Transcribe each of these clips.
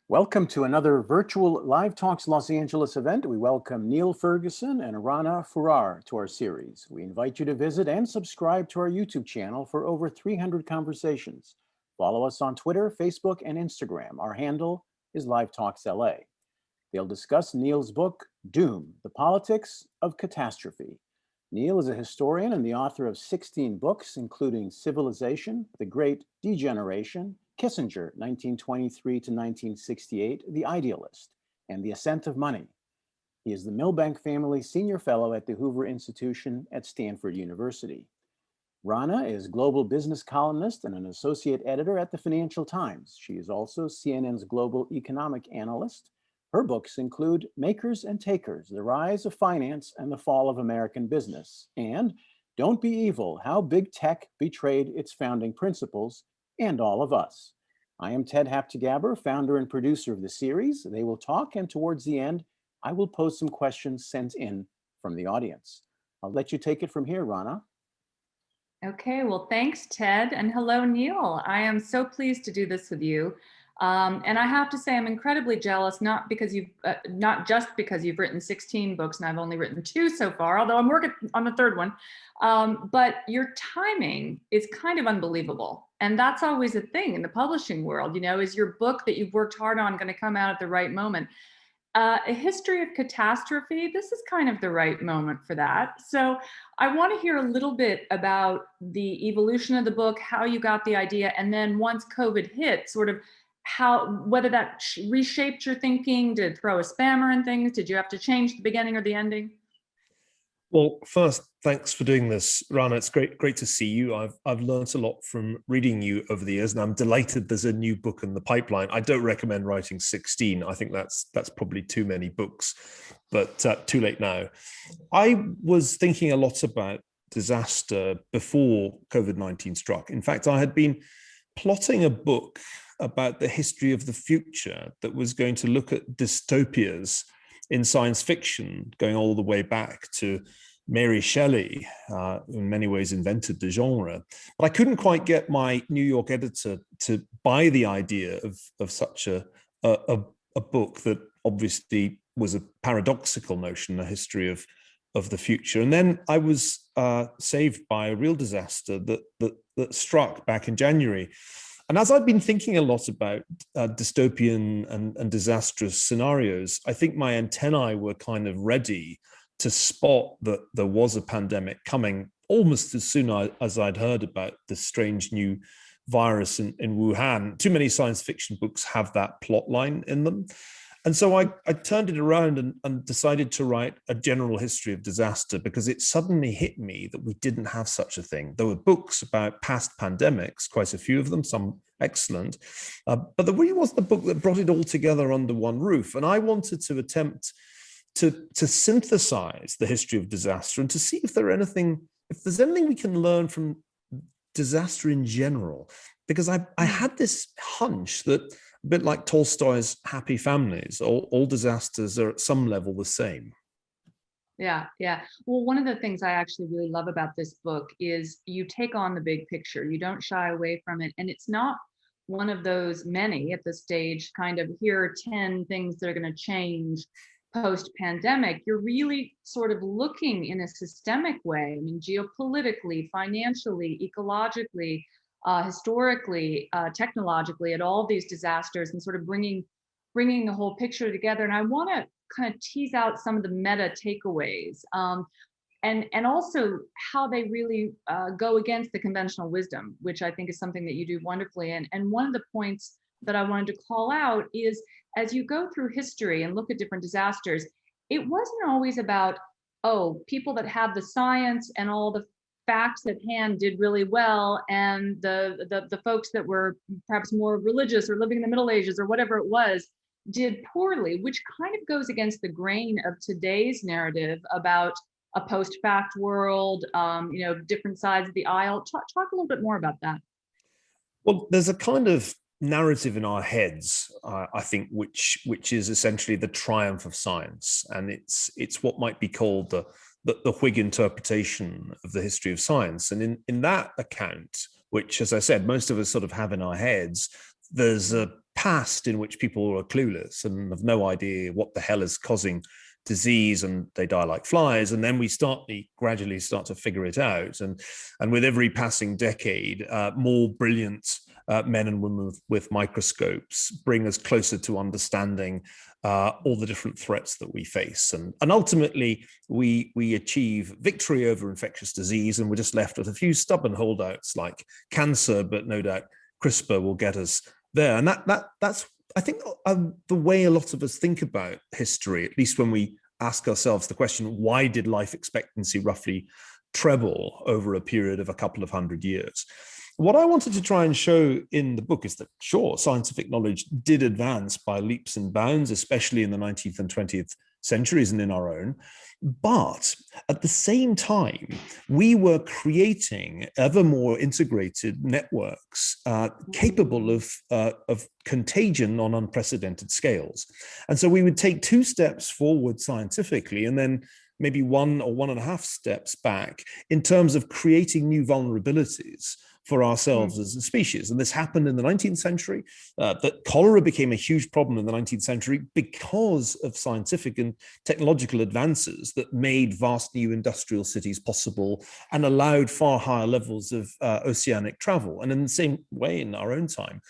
Welcome to another virtual Live Talks Los Angeles event. We welcome Niall Ferguson and Rana Foroohar to our series. We invite you to visit and subscribe to our YouTube channel for over 300 conversations. Follow us on Twitter, Facebook, and Instagram. Our handle is Live Talks LA. They'll discuss Niall's book, Doom, The Politics of Catastrophe. Niall is a historian and the author of 16 books, including Civilization, The Great Degeneration, Kissinger, 1923 to 1968, The Idealist, and The Ascent of Money. He is the Milbank Family Senior Fellow at the Hoover Institution at Stanford University. Rana is global business columnist and an associate editor at the Financial Times. She is also CNN's global economic analyst. Her books include Makers and Takers, The Rise of Finance and the Fall of American Business, and Don't Be Evil, How Big Tech Betrayed Its Founding Principles, and All of Us. I am Ted Haptegaber, founder and producer of the series. They will talk, and towards the end, I will pose some questions sent in from the audience. I'll let you take it from here, Rana. Okay, well, thanks, Ted, and hello, Niall. I am so pleased to do this with you. And I have to say, I'm incredibly jealous, not just because you've written 16 books and I've only written 2 so far, although I'm working on the 3rd one. But your timing is kind of unbelievable. And that's always a thing in the publishing world, is your book that you've worked hard on going to come out at the right moment? A History of Catastrophe, this is kind of the right moment for that. So I want to hear a little bit about the evolution of the book, how you got the idea, and then once COVID hit, sort of whether that reshaped your thinking, did it throw a spammer in things? Did you have to change the beginning or the ending? Well, first, thanks for doing this, Rana. It's great to see you. I've learned a lot from reading you over the years, and I'm delighted there's a new book in the pipeline. I don't recommend writing 16. I think that's probably too many books, but too late now. I was thinking a lot about disaster before COVID-19 struck. In fact, I had been plotting a book about the history of the future that was going to look at dystopias in science fiction, going all the way back to Mary Shelley, in many ways invented the genre. But I couldn't quite get my New York editor to buy the idea of such a book that obviously was a paradoxical notion, a history of the future. And then I was saved by a real disaster that struck back in January. And as I've been thinking a lot about dystopian and disastrous scenarios, I think my antennae were kind of ready to spot that there was a pandemic coming almost as soon as I'd heard about this strange new virus in Wuhan. Too many science fiction books have that plot line in them. And so I turned it around and decided to write a general history of disaster, because it suddenly hit me that we didn't have such a thing. There were books about past pandemics, quite a few of them, some excellent, but there really wasn't a book that brought it all together under one roof. And I wanted to attempt to synthesize the history of disaster and to see if there's anything we can learn from disaster in general. Because I had this hunch that, a bit like Tolstoy's Happy Families, all disasters are at some level the same. Yeah. Well, one of the things I actually really love about this book is you take on the big picture. You don't shy away from it. And it's not one of those many at this stage, kind of, here are 10 things that are going to change post-pandemic. You're really sort of looking in a systemic way. I mean, geopolitically, financially, ecologically, historically, technologically, at all these disasters, and sort of bringing the whole picture together. And I want to kind of tease out some of the meta takeaways, and also how they really go against the conventional wisdom, which I think is something that you do wonderfully. And one of the points that I wanted to call out is, as you go through history and look at different disasters, it wasn't always about, people that have the science and all the facts at hand did really well, and the folks that were perhaps more religious or living in the Middle Ages or whatever it was did poorly, which kind of goes against the grain of today's narrative about a post-fact world, different sides of the aisle. Talk a little bit more about that. Well, there's a kind of narrative in our heads, I think, which is essentially the triumph of science, and it's what might be called the Whig interpretation of the history of science. And in that account, which, as I said, most of us sort of have in our heads, there's a past in which people are clueless and have no idea what the hell is causing disease, and they die like flies. And then we gradually start to figure it out. And with every passing decade, more brilliant men and women with microscopes bring us closer to understanding all the different threats that we face. And ultimately, we achieve victory over infectious disease, and we're just left with a few stubborn holdouts like cancer, but no doubt CRISPR will get us there. And that's, I think, the way a lot of us think about history, at least when we ask ourselves the question, why did life expectancy roughly treble over a period of a couple of hundred years? What I wanted to try and show in the book is that, sure, scientific knowledge did advance by leaps and bounds, especially in the 19th and 20th centuries and in our own. But at the same time, we were creating ever more integrated networks capable of contagion on unprecedented scales. And so we would take 2 steps forward scientifically, and then maybe 1 or 1.5 steps back in terms of creating new vulnerabilities for ourselves as a species. And this happened in the 19th century, that cholera became a huge problem in the 19th century because of scientific and technological advances that made vast new industrial cities possible and allowed far higher levels of oceanic travel. And in the same way, in our own time,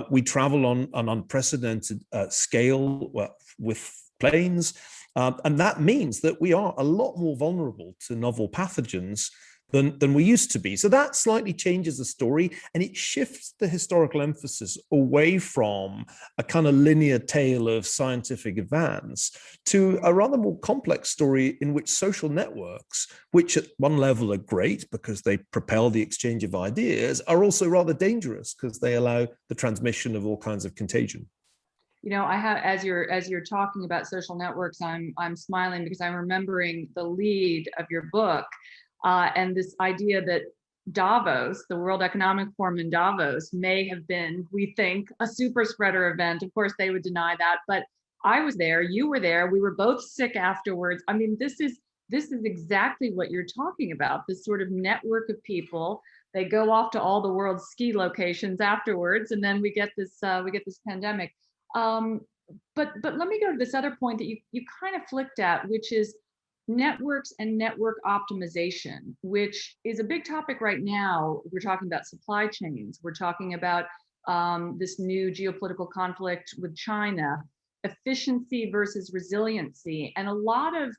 we travel on an unprecedented scale with planes. And that means that we are a lot more vulnerable to novel pathogens than we used to be. So that slightly changes the story, and it shifts the historical emphasis away from a kind of linear tale of scientific advance to a rather more complex story in which social networks, which at one level are great because they propel the exchange of ideas, are also rather dangerous because they allow the transmission of all kinds of contagion. You know, I have, as you're talking about social networks, I'm smiling because I'm remembering the lead of your book, and this idea that Davos, the World Economic Forum in Davos, may have been, we think, a super spreader event. Of course, they would deny that, but I was there, you were there, we were both sick afterwards. I mean, this is exactly what you're talking about, this sort of network of people. They go off to all the world's ski locations afterwards, and then we get this pandemic. But let me go to this other point that you kind of flicked at, which is networks and network optimization, which is a big topic right now. We're talking about supply chains. We're talking about this new geopolitical conflict with China, efficiency versus resiliency. And a lot of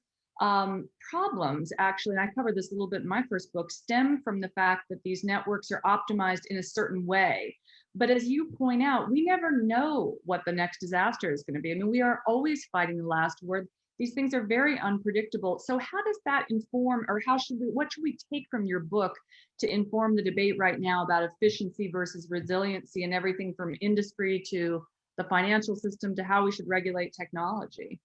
problems, actually, and I covered this a little bit in my first book, stem from the fact that these networks are optimized in a certain way. But as you point out, we never know what the next disaster is going to be. I mean, we are always fighting the last war. These things are very unpredictable. So how does that inform, or what should we take from your book to inform the debate right now about efficiency versus resiliency and everything from industry to the financial system to how we should regulate technology?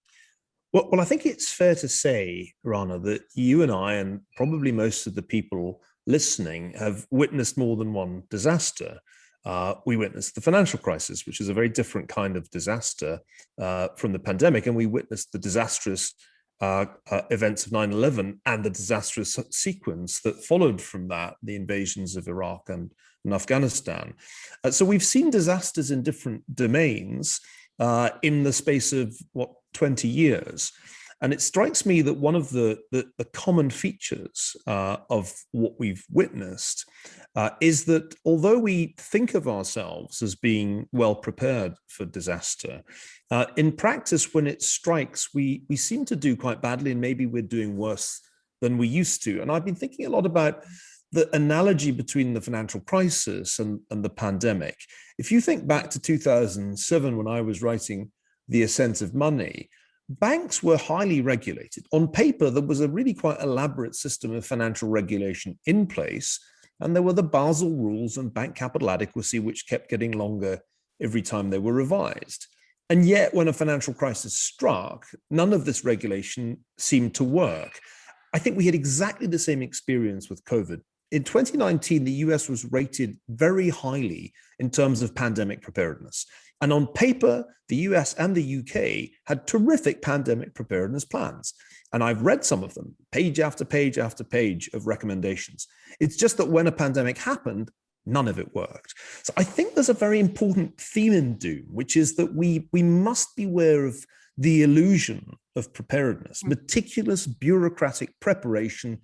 Well, I think it's fair to say, Rana, that you and I, and probably most of the people listening, have witnessed more than one disaster. We witnessed the financial crisis, which is a very different kind of disaster from the pandemic. And we witnessed the disastrous events of 9/11 and the disastrous sequence that followed from that, the invasions of Iraq and Afghanistan. So we've seen disasters in different domains in the space of, 20 years. And it strikes me that one of the common features of what we've witnessed is that although we think of ourselves as being well prepared for disaster, in practice, when it strikes, we seem to do quite badly, and maybe we're doing worse than we used to. And I've been thinking a lot about the analogy between the financial crisis and the pandemic. If you think back to 2007, when I was writing The Ascent of Money, banks were highly regulated. On paper, there was a really quite elaborate system of financial regulation in place, and there were the Basel rules and bank capital adequacy, which kept getting longer every time they were revised. And yet, when a financial crisis struck, none of this regulation seemed to work. I think we had exactly the same experience with COVID. In 2019, the US was rated very highly in terms of pandemic preparedness. And on paper, the US and the UK had terrific pandemic preparedness plans. And I've read some of them, page after page after page of recommendations. It's just that when a pandemic happened, None of it worked. So I think there's a very important theme in doom, which is that we must beware of the illusion of preparedness, meticulous bureaucratic preparation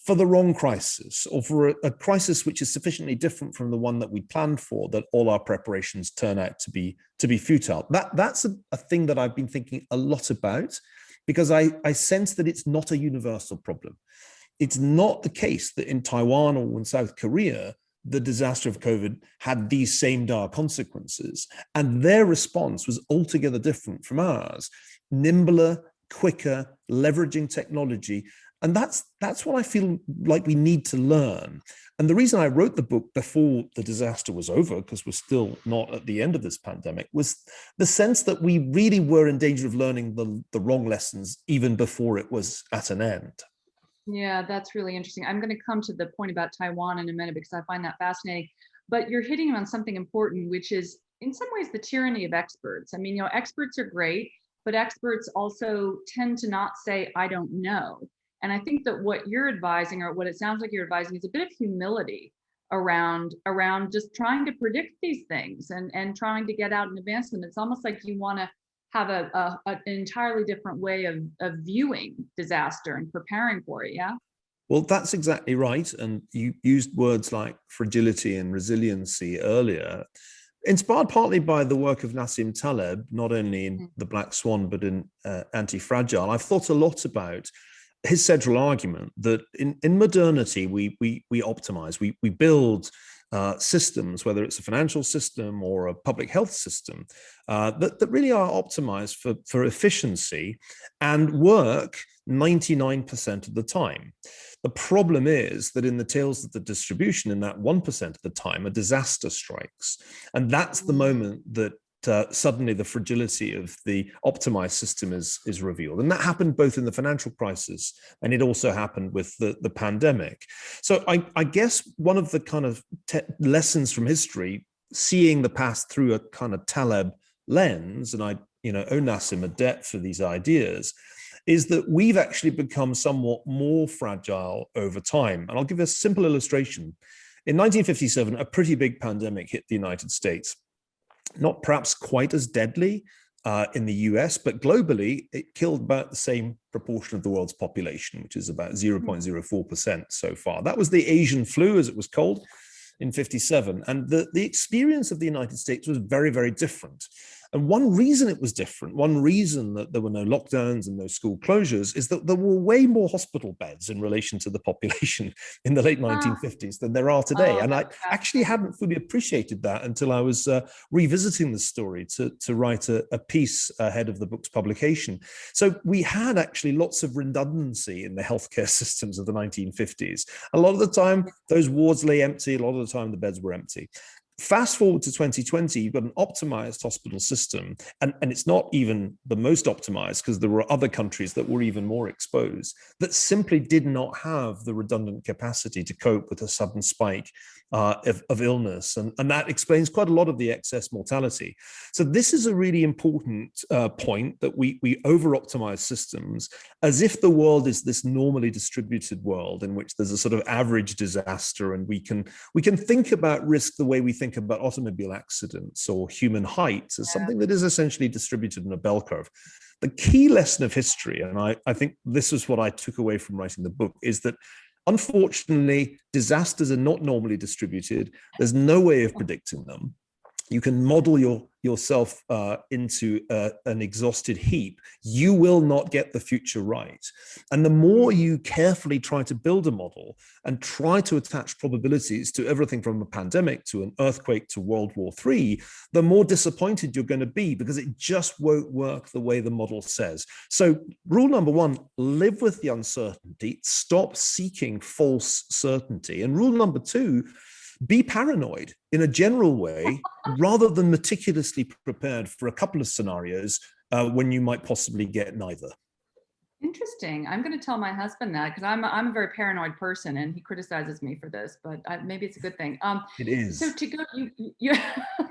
for the wrong crisis, or for a crisis which is sufficiently different from the one that we planned for, that all our preparations turn out to be futile. That's a thing that I've been thinking a lot about, because I sense that it's not a universal problem. It's not the case that in Taiwan or in South Korea, the disaster of COVID had these same dire consequences, and their response was altogether different from ours, nimbler, quicker, leveraging technology. And that's what I feel like we need to learn. And the reason I wrote the book before the disaster was over, because we're still not at the end of this pandemic, was the sense that we really were in danger of learning the wrong lessons even before it was at an end. Yeah, that's really interesting. I'm going to come to the point about Taiwan in a minute, because I find that fascinating. But you're hitting on something important, which is in some ways the tyranny of experts. I mean, experts are great, but experts also tend to not say, I don't know. And I think that what you're advising, or what it sounds like you're advising, is a bit of humility around just trying to predict these things and trying to get out in advance of them. It's almost like you want to have an entirely different way of viewing disaster and preparing for it. Yeah. Well, that's exactly right. And you used words like fragility and resiliency earlier, inspired partly by the work of Nassim Taleb, not only in The Black Swan, but in Anti-Fragile. I've thought a lot about his central argument that in modernity, we optimize, we build systems, whether it's a financial system or a public health system, that really are optimized for efficiency and work 99% of the time. The problem is that in the tails of the distribution, in that 1% of the time, a disaster strikes. And that's the moment that suddenly the fragility of the optimized system is revealed. And that happened both in the financial crisis, and it also happened with the pandemic. So I guess one of the kind of lessons from history, seeing the past through a kind of Taleb lens, and I owe Nassim a debt for these ideas, is that we've actually become somewhat more fragile over time. And I'll give a simple illustration. In 1957, a pretty big pandemic hit the United States. Not perhaps quite as deadly in the US, but globally, it killed about the same proportion of the world's population, which is about 0.04% so far. That was the Asian flu, as it was called, in 57. And the experience of the United States was very, very different. And one reason it was different, one reason that there were no lockdowns and no school closures, is that there were way more hospital beds in relation to the population in the late 1950s than there are today. And I actually hadn't fully appreciated that until I was revisiting the story to write a piece ahead of the book's publication. So we had actually lots of redundancy in the healthcare systems of the 1950s. A lot of the time, those wards lay empty. A lot of the time, the beds were empty. Fast forward to 2020, you've got an optimized hospital system, and it's not even the most optimized, because there were other countries that were even more exposed that simply did not have the redundant capacity to cope with a sudden spike of illness. And that explains quite a lot of the excess mortality. So this is a really important point, that we over-optimize systems as if the world is this normally distributed world in which there's a sort of average disaster, and we can think about risk the way we think about automobile accidents or human height as something that is essentially distributed in a bell curve. The key lesson of history, and I think this is what I took away from writing the book, is that unfortunately, disasters are not normally distributed. There's no way of predicting them. You can model yourself into an exhausted heap. You will not get the future right. And the more you carefully try to build a model and try to attach probabilities to everything from a pandemic to an earthquake to World War III, the more disappointed you're going to be, because it just won't work the way the model says. So rule number one, live with the uncertainty. Stop seeking false certainty. And rule number two, be paranoid in a general way, rather than meticulously prepared for a couple of scenarios when you might possibly get neither. Interesting. I'm going to tell my husband that, because I'm a very paranoid person, and he criticizes me for this, but maybe it's a good thing. It is. So to go, you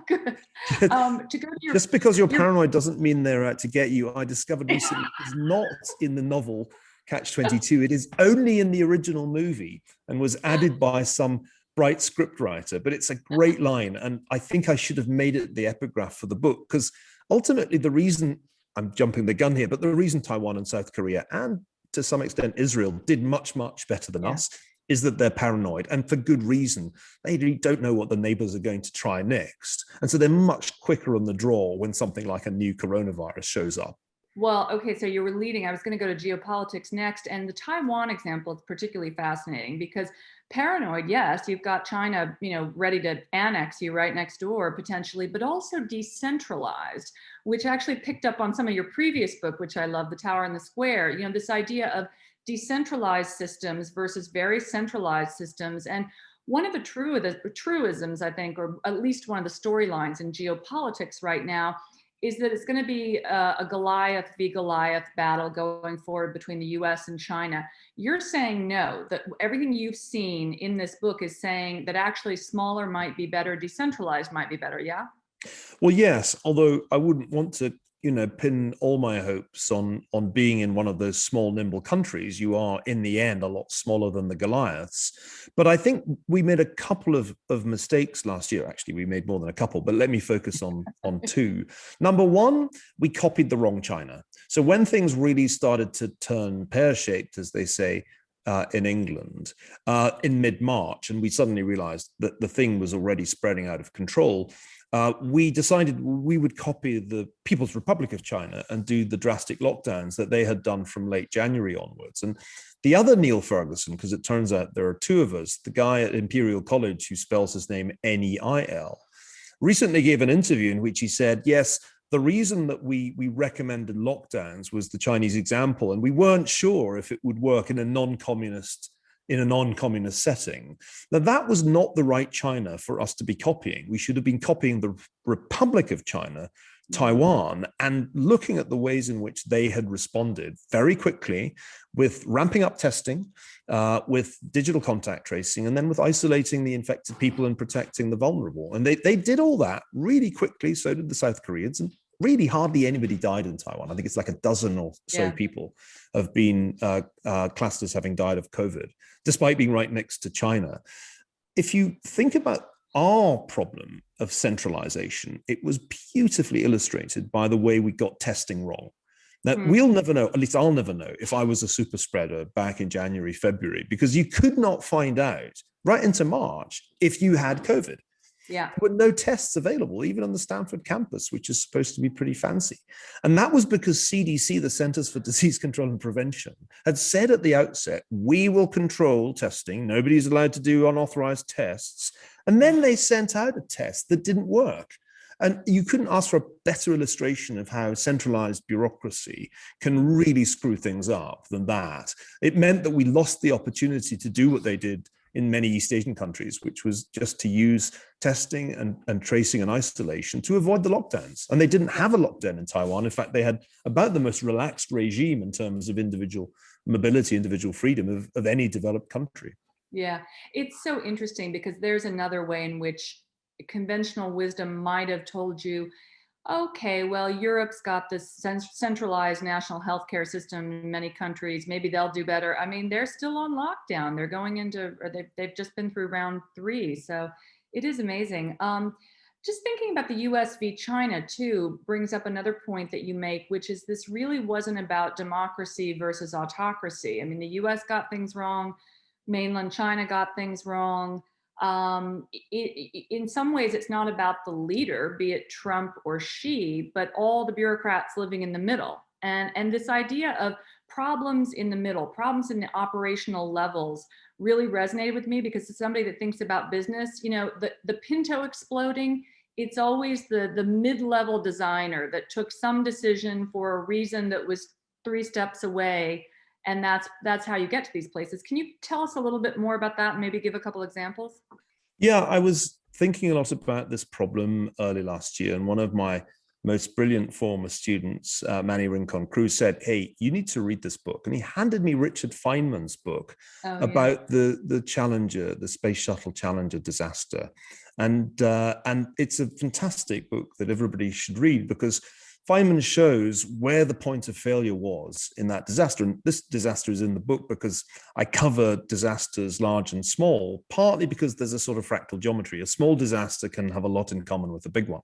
good. To go to your, just because you're paranoid doesn't mean they're out to get you. I discovered recently is not in the novel Catch-22. It is only in the original movie, and was added by some bright scriptwriter, but it's a great line. And I think I should have made it the epigraph for the book, because ultimately the reason, I'm jumping the gun here, but the reason Taiwan and South Korea and to some extent Israel did much, much better than us is that they're paranoid, and for good reason. They don't know what the neighbors are going to try next. And so they're much quicker on the draw when something like a new coronavirus shows up. Well, okay, so you were leading. I was going to go to geopolitics next. And the Taiwan example is particularly fascinating because paranoid, yes, you've got China, ready to annex you right next door potentially, but also decentralized, which actually picked up on some of your previous book, which I love, The Tower and the Square, this idea of decentralized systems versus very centralized systems. And one of the truisms, I think, or at least one of the storylines in geopolitics right now, is that it's going to be a Goliath v. Goliath battle going forward between the US and China. You're saying no, that everything you've seen in this book is saying that actually smaller might be better, decentralized might be better, yeah? Well, yes, although I wouldn't want to pin all my hopes on being in one of those small, nimble countries. You are, in the end, a lot smaller than the Goliaths. But I think we made a couple of mistakes last year. Actually, we made more than a couple, but let me focus on two. Number one, we copied the wrong China. So when things really started to turn pear-shaped, as they say, in England, in mid-March, and we suddenly realized that the thing was already spreading out of control, we decided we would copy the People's Republic of China and do the drastic lockdowns that they had done from late January onwards. And the other Niall Ferguson, because it turns out there are two of us, the guy at Imperial College who spells his name Neil, recently gave an interview in which he said, yes, the reason that we recommended lockdowns was the Chinese example, and we weren't sure if it would work in a non-communist setting. Now, that was not the right China for us to be copying. We should have been copying the Republic of China, Taiwan, and looking at the ways in which they had responded very quickly with ramping up testing, with digital contact tracing, and then with isolating the infected people and protecting the vulnerable. And they did all that really quickly. So did the South Koreans. And really hardly anybody died in Taiwan. I think it's like a dozen or so people have been classed as having died of COVID, despite being right next to China. If you think about our problem of centralization, it was beautifully illustrated by the way we got testing wrong. Now, we'll never know, at least I'll never know, if I was a super spreader back in January, February, because you could not find out right into March if you had COVID. Yeah. There were no tests available, even on the Stanford campus, which is supposed to be pretty fancy. And that was because CDC, the Centers for Disease Control and Prevention, had said at the outset, we will control testing. Nobody's allowed to do unauthorized tests. And then they sent out a test that didn't work. And you couldn't ask for a better illustration of how centralized bureaucracy can really screw things up than that. It meant that we lost the opportunity to do what they did in many East Asian countries, which was just to use testing and tracing and isolation to avoid the lockdowns. And they didn't have a lockdown in Taiwan. In fact, they had about the most relaxed regime in terms of individual mobility, individual freedom of any developed country. Yeah, it's so interesting because there's another way in which conventional wisdom might have told you, okay, well, Europe's got this centralized national healthcare system in many countries. Maybe they'll do better. I mean, they're still on lockdown. They're going into, or they've just been through round 3. So it is amazing. Just thinking about the US v. China too brings up another point that you make, which is this really wasn't about democracy versus autocracy. I mean, the US got things wrong. Mainland China got things wrong. In some ways, it's not about the leader, be it Trump or Xi, but all the bureaucrats living in the middle. And this idea of problems in the middle, problems in the operational levels really resonated with me because as somebody that thinks about business, the Pinto exploding, it's always the mid-level designer that took some decision for a reason that was 3 steps away. And that's how you get to these places. Can you tell us a little bit more about that and maybe give a couple examples? Yeah, I was thinking a lot about this problem early last year. And one of my most brilliant former students, Manny Rincon-Cruz, said, hey, you need to read this book. And he handed me Richard Feynman's book about the Challenger, the Space Shuttle Challenger disaster. And it's a fantastic book that everybody should read because Feynman shows where the point of failure was in that disaster. And this disaster is in the book because I cover disasters large and small, partly because there's a sort of fractal geometry. A small disaster can have a lot in common with a big one.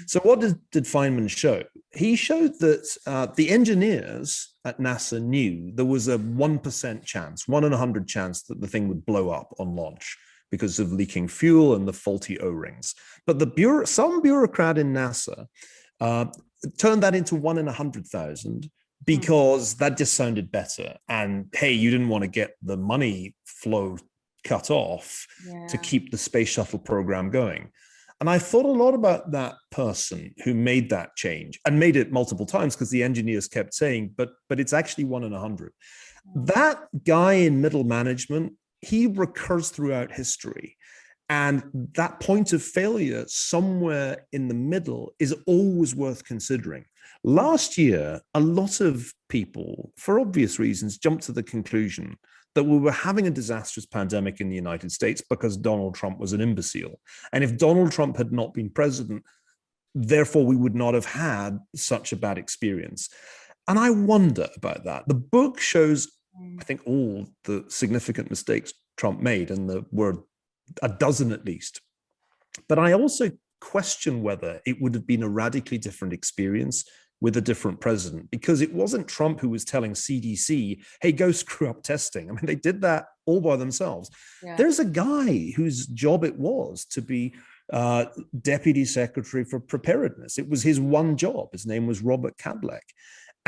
So what did Feynman show? He showed that the engineers at NASA knew there was a 1% chance, 1 in 100 chance that the thing would blow up on launch because of leaking fuel and the faulty O-rings. But some bureaucrat in NASA turned that into 1 in 100,000 because that just sounded better. And hey, you didn't want to get the money flow cut off to keep the space shuttle program going. And I thought a lot about that person who made that change and made it multiple times because the engineers kept saying, but it's actually 1 in 100. That guy in middle management, he recurs throughout history. And that point of failure somewhere in the middle is always worth considering. Last year, a lot of people, for obvious reasons, jumped to the conclusion that we were having a disastrous pandemic in the United States because Donald Trump was an imbecile. And if Donald Trump had not been president, therefore we would not have had such a bad experience. And I wonder about that. The book shows, I think, all the significant mistakes Trump made, and there were a dozen at least. But I also question whether it would have been a radically different experience with a different president, because it wasn't Trump who was telling CDC, hey, go screw up testing. I mean, they did that all by themselves. There's a guy whose job it was to be deputy secretary for preparedness. It was his one job. His name was Robert Kadlec.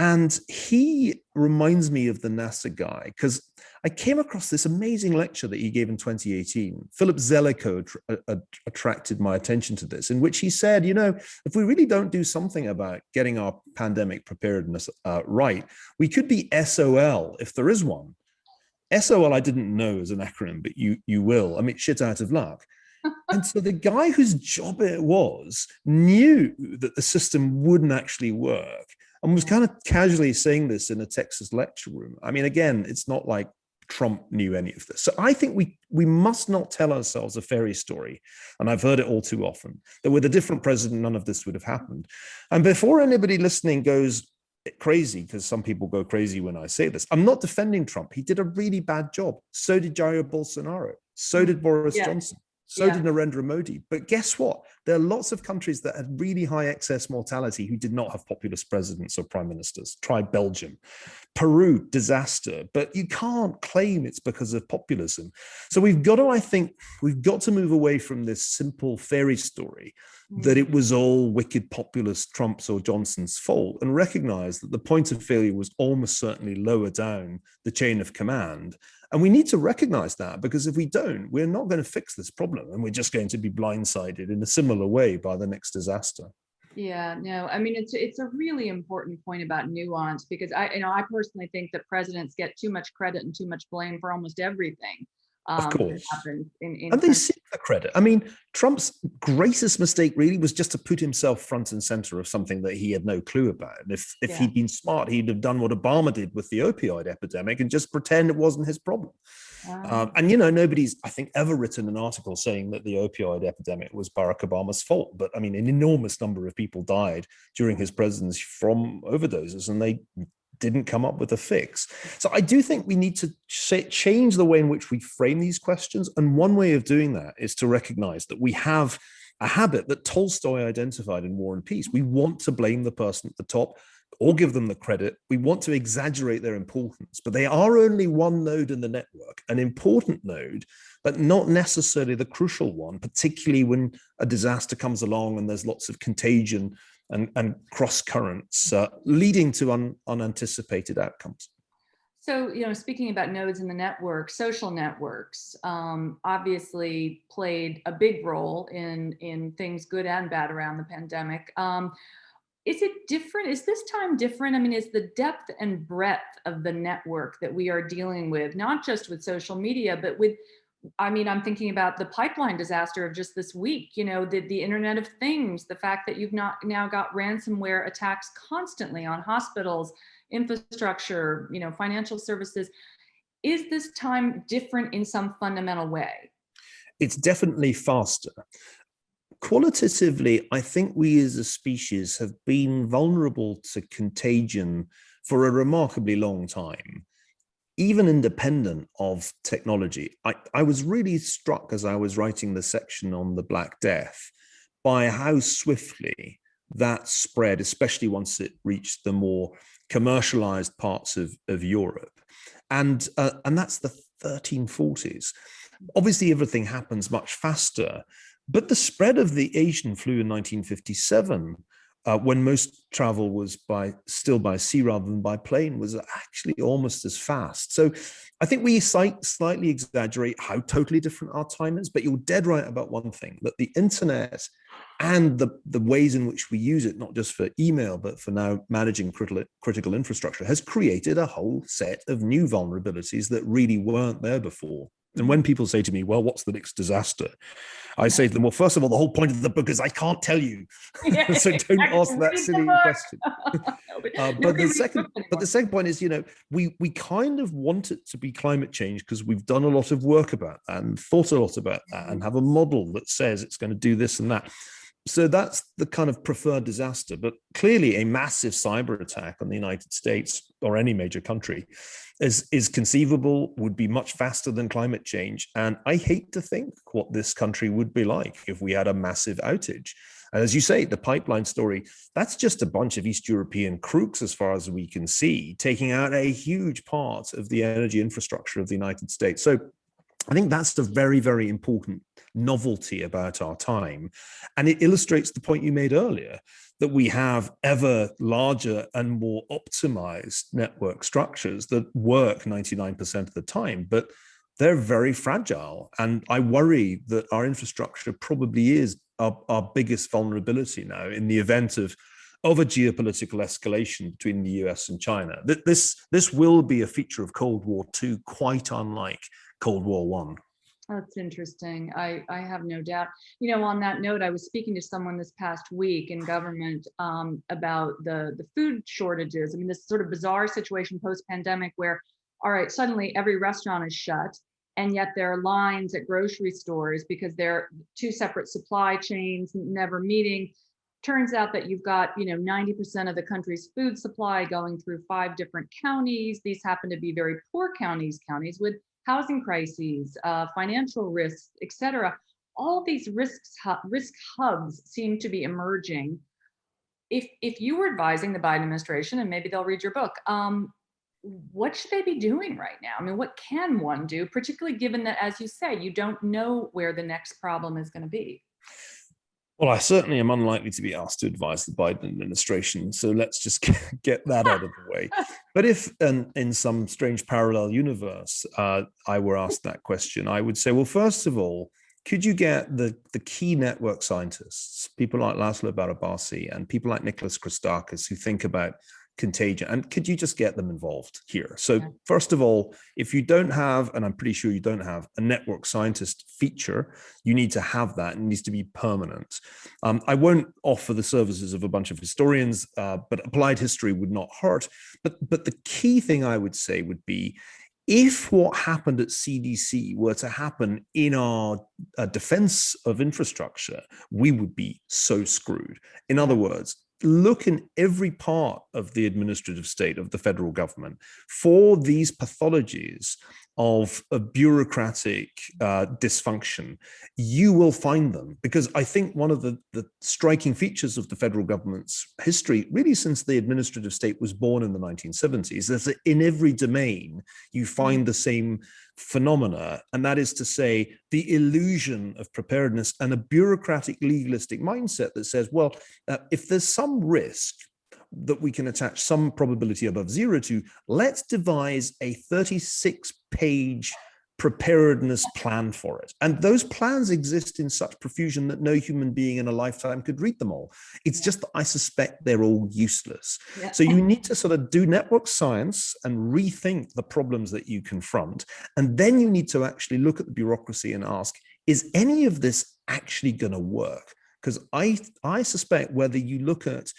And he reminds me of the NASA guy, because I came across this amazing lecture that he gave in 2018. Philip Zelikow attracted my attention to this, in which he said, you know, if we really don't do something about getting our pandemic preparedness right, we could be SOL, if there is one. SOL I didn't know as an acronym, but you will. I mean, shit out of luck. And so the guy whose job it was knew that the system wouldn't actually work, and was kind of casually saying this in a Texas lecture room. I mean, again, it's not like Trump knew any of this. So I think we must not tell ourselves a fairy story, and I've heard it all too often, that with a different president, none of this would have happened. And before anybody listening goes crazy, because some people go crazy when I say this, I'm not defending Trump. He did a really bad job. So did Jair Bolsonaro. So did Boris Johnson. So did Narendra Modi. But guess what? There are lots of countries that had really high excess mortality who did not have populist presidents or prime ministers. Try Belgium. Peru, disaster. But you can't claim it's because of populism. So we've got to move away from this simple fairy story that it was all wicked populist Trump's or Johnson's fault, and recognize that the point of failure was almost certainly lower down the chain of command. And we need to recognize that, because if we don't, we're not going to fix this problem, and we're just going to be blindsided in a similar way by the next disaster. Yeah, no, I mean, it's a really important point about nuance, because I personally think that presidents get too much credit and too much blame for almost everything. Of course. And they seek the credit. I mean, Trump's greatest mistake really was just to put himself front and center of something that he had no clue about. And if he'd been smart, he'd have done what Obama did with the opioid epidemic and just pretend it wasn't his problem. And, you know, nobody's, I think, ever written an article saying that the opioid epidemic was Barack Obama's fault. But I mean, an enormous number of people died during his presidency from overdoses, and they didn't come up with a fix. So I do think we need to change the way in which we frame these questions. And one way of doing that is to recognize that we have a habit that Tolstoy identified in War and Peace. We want to blame the person at the top or give them the credit. We want to exaggerate their importance, but they are only one node in the network, an important node, but not necessarily the crucial one, particularly when a disaster comes along and there's lots of contagion and cross currents leading to unanticipated outcomes. So, you know, speaking about nodes in the network, social networks obviously played a big role in things good and bad around the pandemic. Is it different? Is this time different? I mean, is the depth and breadth of the network that we are dealing with, not just with social media, but with, I mean, I'm thinking about the pipeline disaster of just this week, you know, the Internet of Things, the fact that you've now got ransomware attacks constantly on hospitals, infrastructure, you know, financial services. Is this time different in some fundamental way? It's definitely faster. qualitatively, I think we as a species have been vulnerable to contagion for a remarkably long time, even independent of technology. I was really struck as I was writing the section on the Black Death by how swiftly that spread, especially once it reached the more commercialized parts of Europe. And that's the 1340s. Obviously, everything happens much faster, but the spread of the Asian flu in 1957, when most travel was still by sea rather than by plane, was actually almost as fast. So I think we slightly exaggerate how totally different our time is, but you're dead right about one thing, that the internet and the ways in which we use it, not just for email, but for now managing critical infrastructure, has created a whole set of new vulnerabilities that really weren't there before. And when people say to me, well, what's the next disaster? I say to them, well, first of all, the whole point of the book is I can't tell you. Yeah, So don't ask that silly question. But the second point is, we kind of want it to be climate change because we've done a lot of work about that and thought a lot about that and have a model that says it's going to do this and that. So that's the kind of preferred disaster. But clearly a massive cyber attack on the United States or any major country is conceivable, would be much faster than climate change. And I hate to think what this country would be like if we had a massive outage. And as you say, the pipeline story, that's just a bunch of East European crooks, as far as we can see, taking out a huge part of the energy infrastructure of the United States. So I think that's the very, very important novelty about our time. And it illustrates the point you made earlier, that we have ever larger and more optimized network structures that work 99% of the time, but they're very fragile. And I worry that our infrastructure probably is our biggest vulnerability now in the event of a geopolitical escalation between the US and China. This will be a feature of Cold War II, quite unlike Cold War I. That's interesting. I have no doubt. On that note, I was speaking to someone this past week in government about the food shortages. I mean, this sort of bizarre situation post-pandemic where, all right, suddenly every restaurant is shut, and yet there are lines at grocery stores because they're two separate supply chains never meeting. Turns out that you've got 90% of the country's food supply going through 5 different counties. These happen to be very poor counties with housing crises, financial risks, et cetera. All these risk hubs seem to be emerging. If you were advising the Biden administration, and maybe they'll read your book, what should they be doing right now? I mean, what can one do, particularly given that, as you say, you don't know where the next problem is going to be? Well, I certainly am unlikely to be asked to advise the Biden administration, so let's just get that out of the way. But if in some strange parallel universe I were asked that question, I would say, well, first of all, could you get the key network scientists, people like Laszlo Barabasi and people like Nicholas Christakis, who think about contagion, and could you just get them involved here? So first of all, if you don't have, and I'm pretty sure you don't have, a network scientist feature, you need to have that. It needs to be permanent. I won't offer the services of a bunch of historians, but applied history would not hurt. But the key thing I would say would be, if what happened at CDC were to happen in our defense of infrastructure, we would be so screwed. In other words, look in every part of the administrative state of the federal government for these pathologies of a bureaucratic dysfunction. You will find them, because I think one of the striking features of the federal government's history, really since the administrative state was born in the 1970s, is that in every domain you find the same phenomena, and that is to say, the illusion of preparedness and a bureaucratic legalistic mindset that says, well, if there's some risk that we can attach some probability above zero to, let's devise a 36-page preparedness plan for it. And those plans exist in such profusion that no human being in a lifetime could read them all. It's just that I suspect they're all useless. Yeah. So you need to sort of do network science and rethink the problems that you confront. And then you need to actually look at the bureaucracy and ask, is any of this actually going to work? Because I suspect whether you look at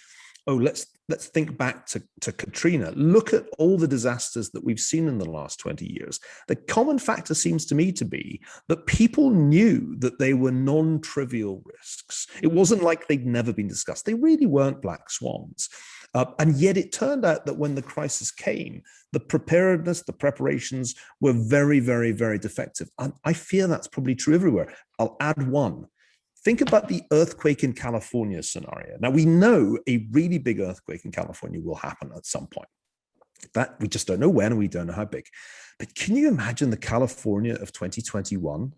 oh, let's think back to Katrina. Look at all the disasters that we've seen in the last 20 years. The common factor seems to me to be that people knew that they were non-trivial risks. It wasn't like they'd never been discussed. They really weren't black swans. And yet it turned out that when the crisis came, the preparedness, the preparations were very, very, very defective. And I fear that's probably true everywhere. I'll add one. Think about the earthquake in California scenario. Now, we know a really big earthquake in California will happen at some point. That we just don't know when, and we don't know how big. But can you imagine the California of 2021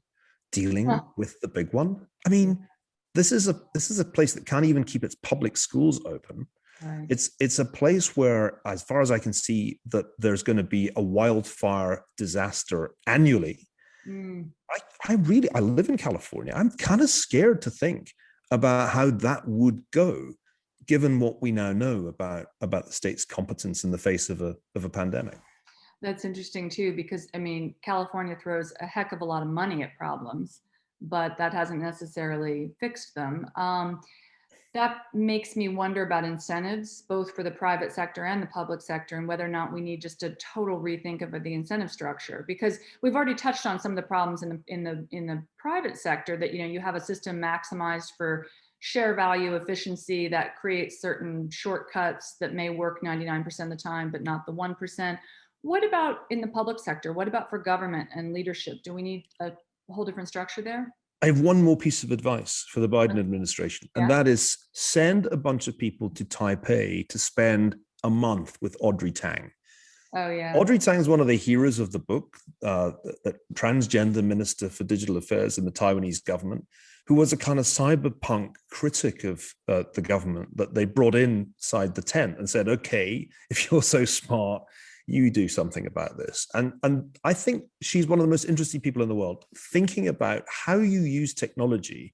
dealing with the big one? I mean, this is a place that can't even keep its public schools open. Right. It's a place where, as far as I can see, that there's going to be a wildfire disaster annually. I live in California. I'm kind of scared to think about how that would go, given what we now know about the state's competence in the face of a pandemic. That's interesting too, because I mean, California throws a heck of a lot of money at problems, but that hasn't necessarily fixed them. That makes me wonder about incentives, both for the private sector and the public sector, and whether or not we need just a total rethink of the incentive structure. Because we've already touched on some of the problems in the private sector, that you have a system maximized for share value efficiency that creates certain shortcuts that may work 99% of the time, but not the 1%. What about in the public sector? What about for government and leadership? Do we need a whole different structure there? I have one more piece of advice for the Biden administration, and that is send a bunch of people to Taipei to spend a month with Audrey Tang. Oh, yeah. Audrey Tang is one of the heroes of the book, the transgender minister for digital affairs in the Taiwanese government, who was a kind of cyberpunk critic of the government that they brought inside the tent and said, okay, if you're so smart, you do something about this. And I think she's one of the most interesting people in the world, thinking about how you use technology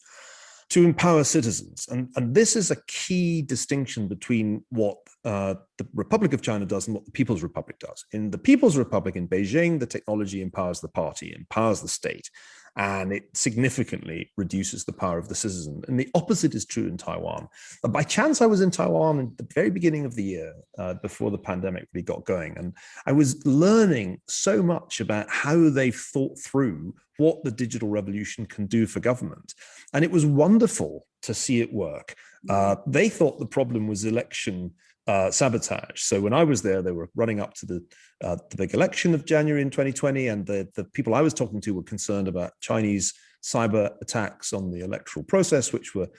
to empower citizens. And this is a key distinction between what the Republic of China does and what the People's Republic does. In the People's Republic in Beijing, the technology empowers the party, empowers the state, and it significantly reduces the power of the citizen. And the opposite is true in Taiwan. By chance, I was in Taiwan at the very beginning of the year, before the pandemic really got going. And I was learning so much about how they've thought through what the digital revolution can do for government. And it was wonderful to see it work. They thought the problem was election sabotage. So when I was there, they were running up to the big election of January in 2020, and the people I was talking to were concerned about Chinese cyber attacks on the electoral process, which were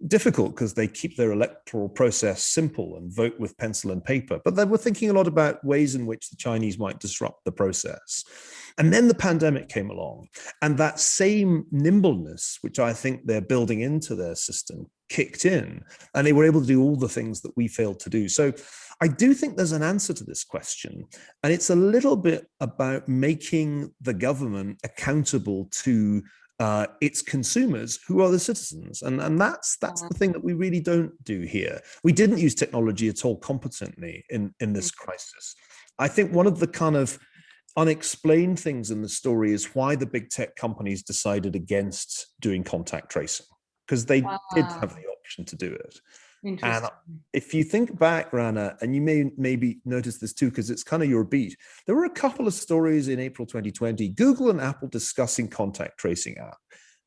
difficult because they keep their electoral process simple and vote with pencil and paper. But they were thinking a lot about ways in which the Chinese might disrupt the process. And then the pandemic came along, and that same nimbleness, which I think they're building into their system, kicked in, and they were able to do all the things that we failed to do. So I do think there's an answer to this question, and it's a little bit about making the government accountable to its consumers, who are the citizens. And that's the thing that we really don't do here. We didn't use technology at all competently in this crisis. I think one of the kind of unexplained things in the story is why the big tech companies decided against doing contact tracing, because they did have the option to do it. And if you think back, Rana, and you may maybe notice this too, because it's kind of your beat, there were a couple of stories in April 2020, Google and Apple discussing contact tracing app.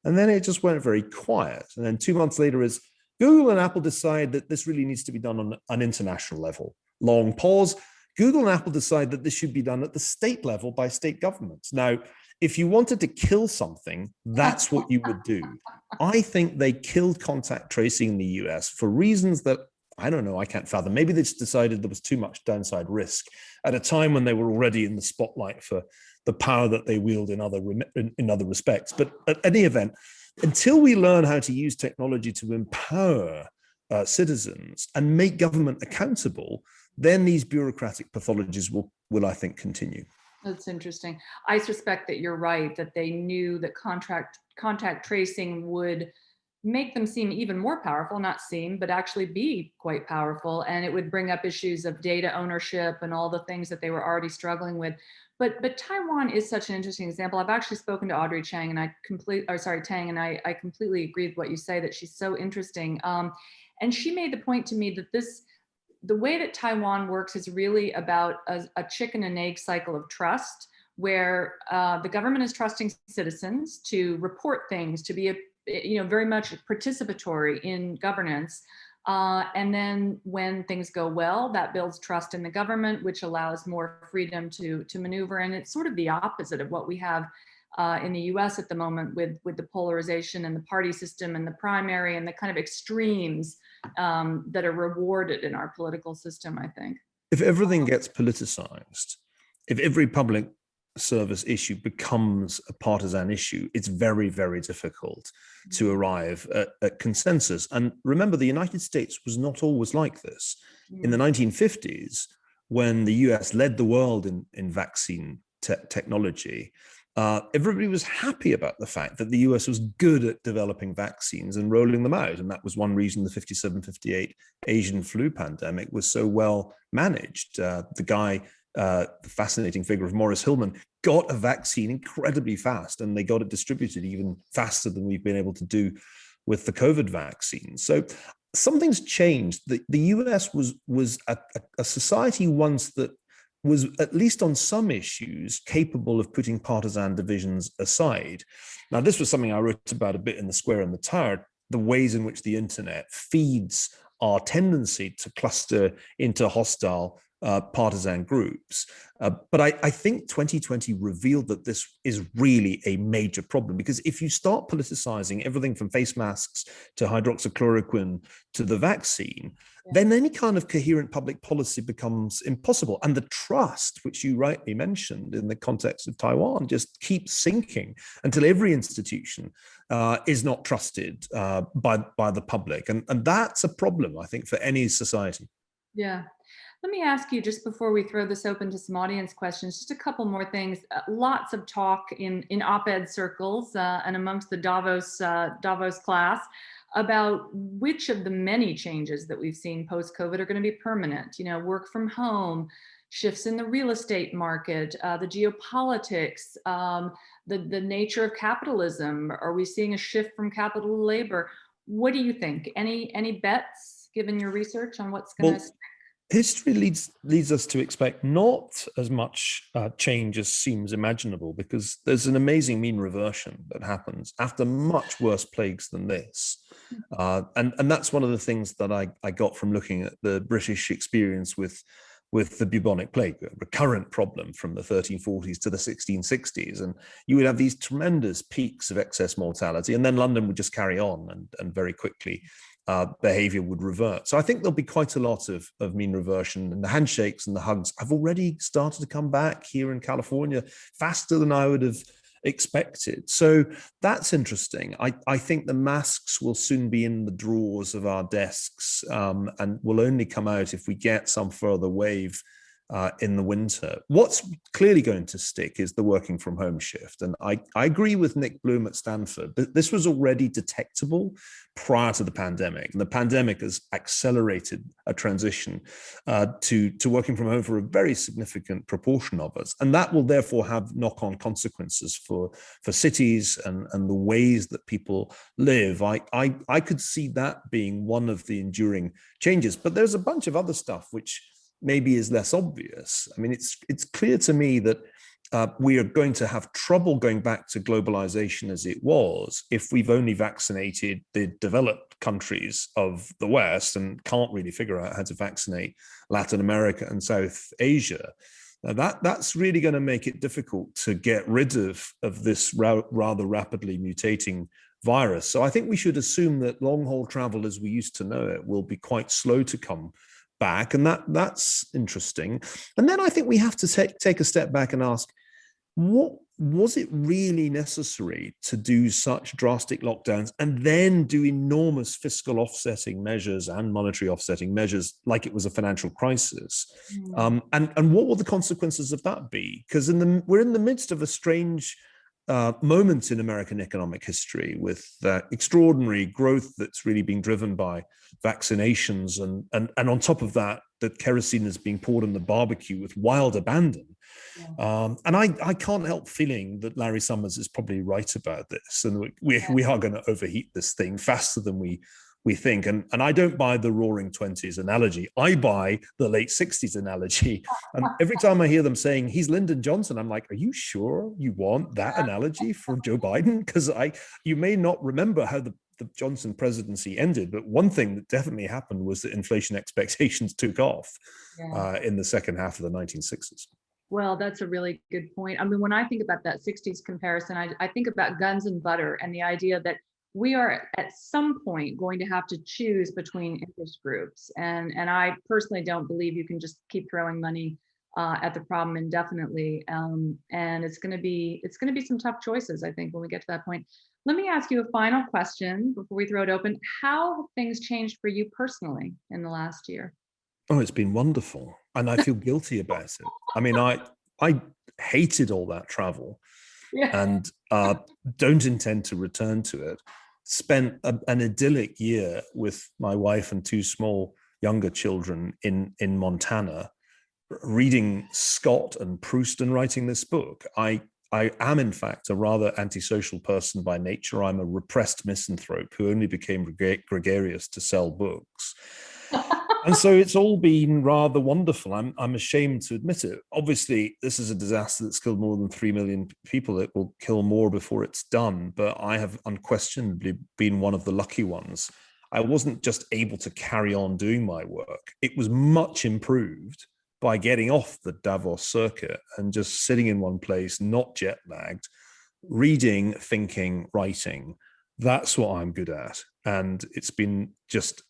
And then it just went very quiet. And then 2 months later is Google and Apple decide that this really needs to be done on an international level. Long pause. Google and Apple decide that this should be done at the state level by state governments. Now, if you wanted to kill something, that's what you would do. I think they killed contact tracing in the US for reasons that, I don't know, I can't fathom. Maybe they just decided there was too much downside risk at a time when they were already in the spotlight for the power that they wield in other respects. But at any event, until we learn how to use technology to empower citizens and make government accountable, then these bureaucratic pathologies will I think, continue. That's interesting. I suspect that you're right, that they knew that contact tracing would make them seem even more powerful, not seem, but actually be quite powerful. And it would bring up issues of data ownership and all the things that they were already struggling with. But Taiwan is such an interesting example. I've actually spoken to Audrey Tang, and I completely agree with what you say, that she's so interesting. And she made the point to me that this the way that Taiwan works is really about a chicken and egg cycle of trust, where the government is trusting citizens to report things, to be very much participatory in governance. And then when things go well, that builds trust in the government, which allows more freedom to maneuver. And it's sort of the opposite of what we have in the US at the moment with the polarization and the party system and the primary and the kind of extremes that are rewarded in our political system, I think. If everything gets politicized, if every public service issue becomes a partisan issue, it's very, very difficult to arrive at consensus. And remember, the United States was not always like this. In the 1950s, when the US led the world in vaccine technology, everybody was happy about the fact that the US was good at developing vaccines and rolling them out. And that was one reason the 57-58 Asian flu pandemic was so well managed. The fascinating figure of Maurice Hillman got a vaccine incredibly fast, and they got it distributed even faster than we've been able to do with the COVID vaccine. So something's changed. The US was a society once that was, at least on some issues, capable of putting partisan divisions aside. Now, this was something I wrote about a bit in The Square and the Tower, the ways in which the internet feeds our tendency to cluster into hostile partisan groups. But I think 2020 revealed that this is really a major problem, because if you start politicizing everything from face masks to hydroxychloroquine to the vaccine, then any kind of coherent public policy becomes impossible. And the trust, which you rightly mentioned in the context of Taiwan, just keeps sinking until every institution is not trusted by the public. And that's a problem, I think, for any society. Yeah. Let me ask you, just before we throw this open to some audience questions, just a couple more things. Lots of talk in op-ed circles and amongst the Davos class about which of the many changes that we've seen post-COVID are going to be permanent. Work from home, shifts in the real estate market, the geopolitics, the nature of capitalism. Are we seeing a shift from capital to labor? What do you think? Any bets, given your research, on what's going to... History leads us to expect not as much change as seems imaginable, because there's an amazing mean reversion that happens after much worse plagues than this. And that's one of the things that I got from looking at the British experience with the bubonic plague, a recurrent problem from the 1340s to the 1660s. And you would have these tremendous peaks of excess mortality, and then London would just carry on, and very quickly behavior would revert. So I think there'll be quite a lot of mean reversion, and the handshakes and the hugs have already started to come back here in California faster than I would have expected. So that's interesting. I think the masks will soon be in the drawers of our desks, and will only come out if we get some further wave in the winter. What's clearly going to stick is the working from home shift. And I agree with Nick Bloom at Stanford that this was already detectable prior to the pandemic. And the pandemic has accelerated a transition to working from home for a very significant proportion of us. And that will therefore have knock-on consequences for cities and the ways that people live. I could see that being one of the enduring changes. But there's a bunch of other stuff which maybe is less obvious. I mean, it's clear to me that we are going to have trouble going back to globalization as it was if we've only vaccinated the developed countries of the West and can't really figure out how to vaccinate Latin America and South Asia. Now that's really going to make it difficult to get rid of this rather rapidly mutating virus. So I think we should assume that long-haul travel as we used to know it will be quite slow to come back, and that's interesting. And then I think we have to take a step back and ask, what was it really necessary to do such drastic lockdowns and then do enormous fiscal offsetting measures and monetary offsetting measures like it was a financial crisis? And what will the consequences of that be? Because we're in the midst of a strange moment in American economic history with extraordinary growth that's really being driven by vaccinations, and on top of that, the kerosene is being poured on the barbecue with wild abandon. And I can't help feeling that Larry Summers is probably right about this, and we are going to overheat this thing faster than we we think. And I don't buy the roaring 20s analogy. I buy the late 60s analogy. And every time I hear them saying he's Lyndon Johnson, I'm like, are you sure you want that analogy for Joe Biden? Because you may not remember how the Johnson presidency ended, but one thing that definitely happened was that inflation expectations took off in the second half of the 1960s. Well, that's a really good point. I mean, when I think about that 60s comparison, I think about guns and butter and the idea that we are at some point going to have to choose between interest groups. And I personally don't believe you can just keep throwing money at the problem indefinitely. And it's going to be some tough choices, I think, when we get to that point. Let me ask you a final question before we throw it open. How have things changed for you personally in the last year? Oh, it's been wonderful. And I feel guilty about it. I mean, I hated all that travel and don't intend to return to it. Spent an idyllic year with my wife and two small younger children in Montana, reading Scott and Proust and writing this book. I am, in fact, a rather antisocial person by nature. I'm a repressed misanthrope who only became gregarious to sell books. And so it's all been rather wonderful. I'm ashamed to admit it. Obviously, this is a disaster that's killed more than 3 million people. It will kill more before it's done. But I have unquestionably been one of the lucky ones. I wasn't just able to carry on doing my work. It was much improved by getting off the Davos circuit and just sitting in one place, not jet lagged, reading, thinking, writing. That's what I'm good at. And it's been just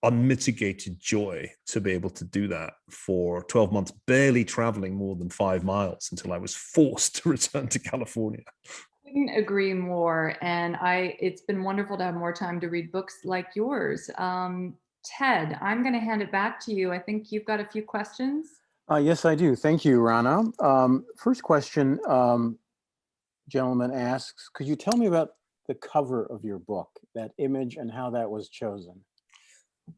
unmitigated joy to be able to do that for 12 months, barely traveling more than 5 miles until I was forced to return to California. Couldn't agree more. And it's been wonderful to have more time to read books like yours. Ted, I'm going to hand it back to you. I think you've got a few questions. Yes, I do. Thank you, Rana. First question, gentleman asks, could you tell me about the cover of your book, that image and how that was chosen?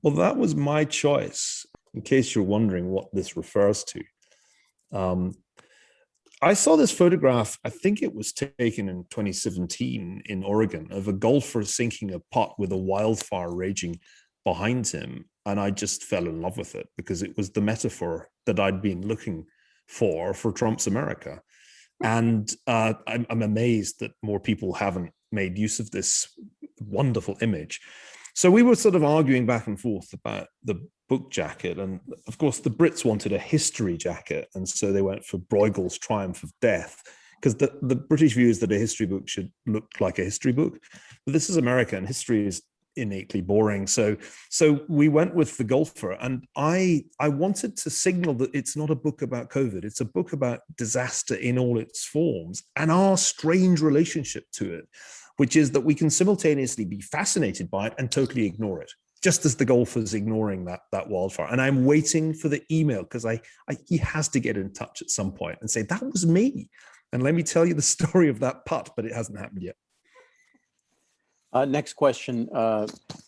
Well, that was my choice, in case you're wondering what this refers to. I saw this photograph, I think it was taken in 2017 in Oregon, of a golfer sinking a putt with a wildfire raging behind him. And I just fell in love with it because it was the metaphor that I'd been looking for Trump's America. And I'm amazed that more people haven't made use of this wonderful image. So we were sort of arguing back and forth about the book jacket. And of course, the Brits wanted a history jacket. And so they went for Bruegel's Triumph of Death, because the British view is that a history book should look like a history book. But this is America, and history is innately boring. So we went with the golfer. And I wanted to signal that it's not a book about COVID. It's a book about disaster in all its forms and our strange relationship to it, which is that we can simultaneously be fascinated by it and totally ignore it, just as the golfer's ignoring that wildfire. And I'm waiting for the email because he has to get in touch at some point and say, that was me. And let me tell you the story of that putt, but it hasn't happened yet. Next question.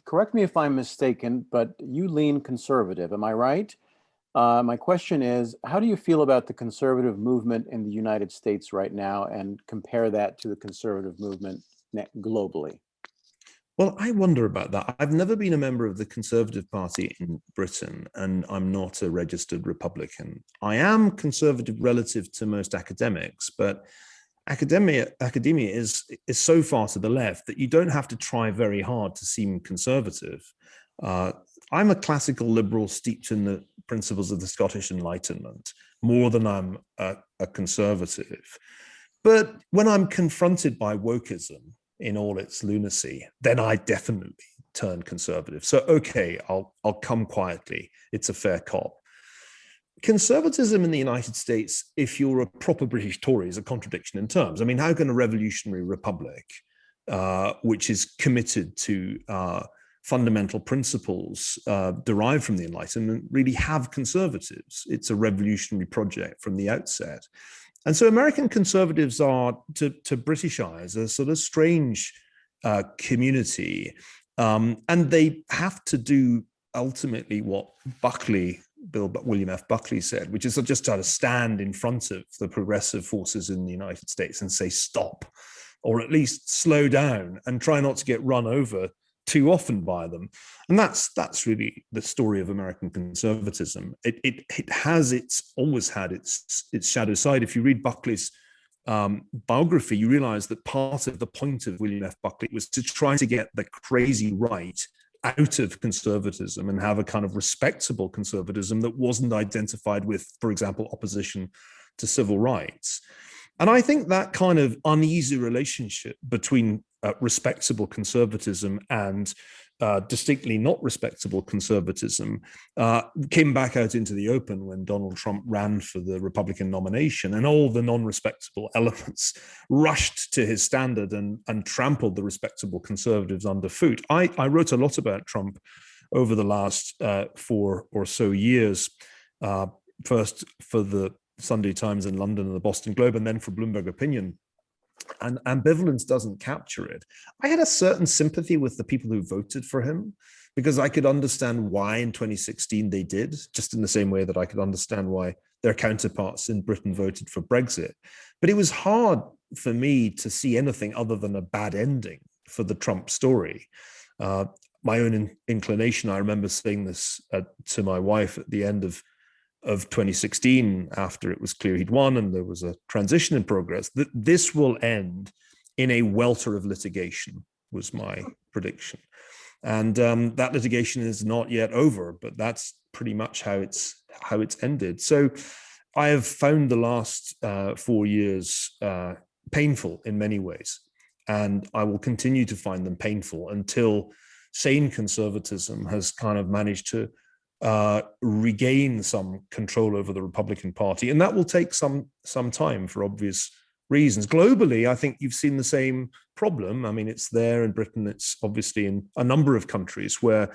Correct me if I'm mistaken, but you lean conservative. Am I right? My question is, how do you feel about the conservative movement in the United States right now, and compare that to the conservative movement globally? Well, I wonder about that. I've never been a member of the Conservative Party in Britain, and I'm not a registered Republican. I am conservative relative to most academics, but academia is so far to the left that you don't have to try very hard to seem conservative. I'm a classical liberal steeped in the principles of the Scottish Enlightenment, more than I'm a conservative. But when I'm confronted by wokeism in all its lunacy, then I definitely turn conservative. So, okay, I'll come quietly. It's a fair cop. Conservatism in the United States, if you're a proper British Tory, is a contradiction in terms. I mean, how can a revolutionary republic, which is committed to fundamental principles derived from the Enlightenment, really have conservatives? It's a revolutionary project from the outset. And so American conservatives are, to British eyes, a sort of strange community. And they have to do ultimately what William F. Buckley said, which is just try to stand in front of the progressive forces in the United States and say, stop, or at least slow down and try not to get run over too often by them. And that's really the story of American conservatism. It always had its shadow side. If you read Buckley's biography, you realize that part of the point of William F. Buckley was to try to get the crazy right out of conservatism and have a kind of respectable conservatism that wasn't identified with, for example, opposition to civil rights. And I think that kind of uneasy relationship between respectable conservatism and distinctly not respectable conservatism came back out into the open when Donald Trump ran for the Republican nomination, and all the non-respectable elements rushed to his standard and trampled the respectable conservatives underfoot. I wrote a lot about Trump over the last 4 or so years, first for the Sunday Times in London and the Boston Globe, and then for Bloomberg Opinion. And ambivalence doesn't capture it. I had a certain sympathy with the people who voted for him, because I could understand why in 2016 they did, just in the same way that I could understand why their counterparts in Britain voted for Brexit. But it was hard for me to see anything other than a bad ending for the Trump story. My own inclination, I remember saying this to my wife at the end of 2016, after it was clear he'd won and there was a transition in progress, that this will end in a welter of litigation, was my prediction. And that litigation is not yet over, but that's pretty much how it's ended. So I have found the last 4 years painful in many ways, and I will continue to find them painful until sane conservatism has kind of managed to regain some control over the Republican Party. And that will take some time for obvious reasons. Globally, I think you've seen the same problem. I mean, it's there in Britain, it's obviously in a number of countries where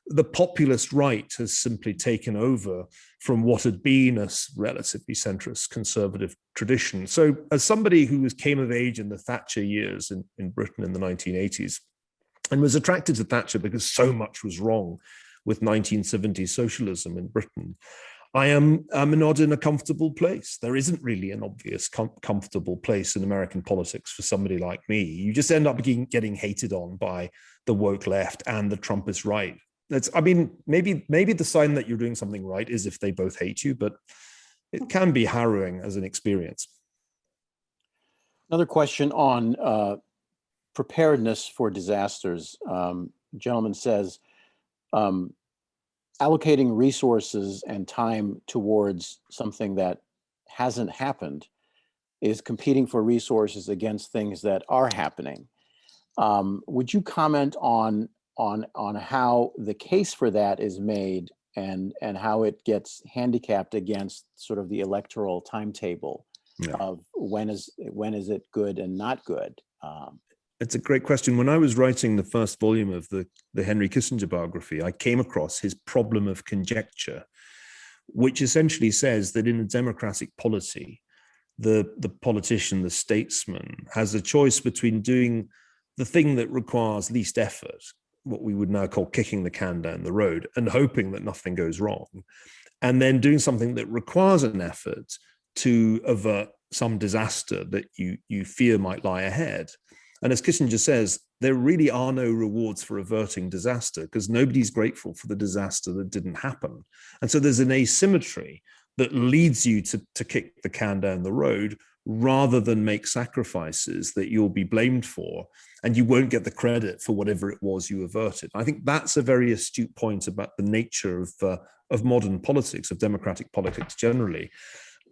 the populist right has simply taken over from what had been a relatively centrist conservative tradition. So as somebody who came of age in the Thatcher years in Britain in the 1980s, and was attracted to Thatcher because so much was wrong with 1970s socialism in Britain, I'm not in a comfortable place. There isn't really an obvious comfortable place in American politics for somebody like me. You just end up getting hated on by the woke left and the Trumpist right. Maybe the sign that you're doing something right is if they both hate you, but it can be harrowing as an experience. Another question on preparedness for disasters. Gentleman says, allocating resources and time towards something that hasn't happened is competing for resources against things that are happening. Would you comment on how the case for that is made and how it gets handicapped against sort of the electoral timetable of when is it good and not good? It's a great question. When I was writing the first volume of the Henry Kissinger biography, I came across his problem of conjecture, which essentially says that in a democratic polity, the politician, the statesman, has a choice between doing the thing that requires least effort, what we would now call kicking the can down the road, and hoping that nothing goes wrong, and then doing something that requires an effort to avert some disaster that you fear might lie ahead. And as Kissinger says, there really are no rewards for averting disaster because nobody's grateful for the disaster that didn't happen. And so there's an asymmetry that leads you to kick the can down the road rather than make sacrifices that you'll be blamed for, and you won't get the credit for whatever it was you averted. I think that's a very astute point about the nature of modern politics, of democratic politics generally.